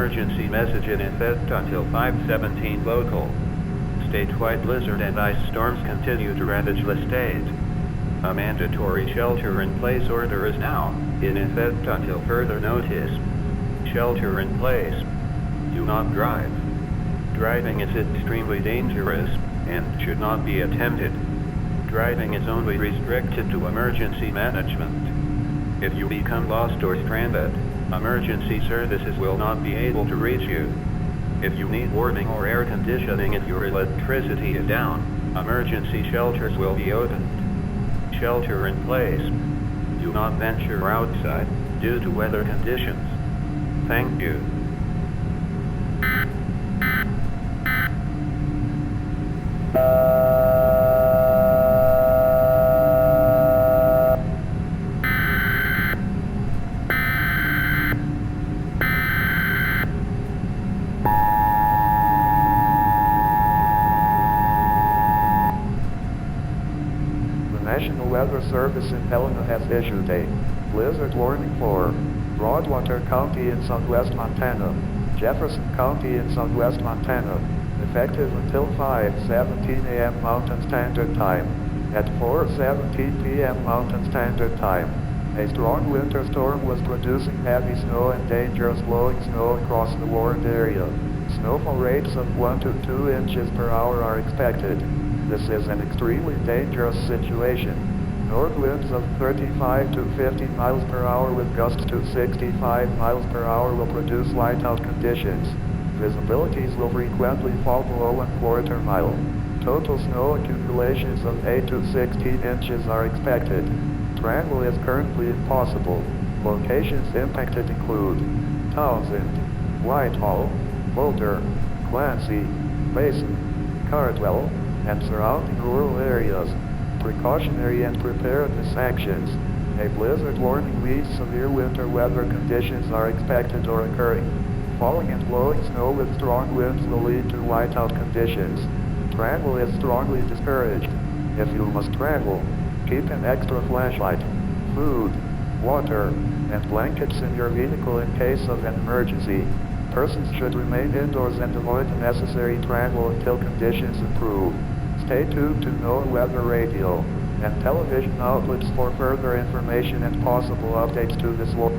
emergency message in effect until 5:17 local. Statewide blizzard and ice storms continue to ravage the state. A mandatory shelter-in-place order is now in effect until further notice. Shelter in place. Do not drive. Driving is extremely dangerous and should not be attempted. Driving is only restricted to emergency management. If you become lost or stranded, emergency services will not be able to reach you. If you need warming or air conditioning if your electricity is down, emergency shelters will be opened. Shelter in place. Do not venture outside due to weather conditions. Thank you. National Weather Service in Helena has issued a blizzard warning for Broadwater County in southwest Montana, Jefferson County in southwest Montana, effective until 5:17 a.m. Mountain Standard Time. At 4:17 p.m. Mountain Standard Time, a strong winter storm was producing heavy snow and dangerous blowing snow across the warned area. Snowfall rates of 1 to 2 inches per hour are expected. This is an extremely dangerous situation. North winds of 35 to 50 miles per hour with gusts to 65 miles per hour will produce whiteout conditions. Visibilities will frequently fall below 1/4 mile. Total snow accumulations of 8 to 16 inches are expected. Travel is currently impossible. Locations impacted include Townsend, Whitehall, Boulder, Clancy, Mason, Cardwell, and surrounding rural areas. Precautionary and preparedness actions. A blizzard warning means severe winter weather conditions are expected or occurring. Falling and blowing snow with strong winds will lead to whiteout conditions. Travel is strongly discouraged. If you must travel, keep an extra flashlight, food, water, and blankets in your vehicle in case of an emergency. Persons should remain indoors and avoid unnecessary travel until conditions improve. Stay tuned to NOAA Weather Radio and television outlets for further information and possible updates to this war.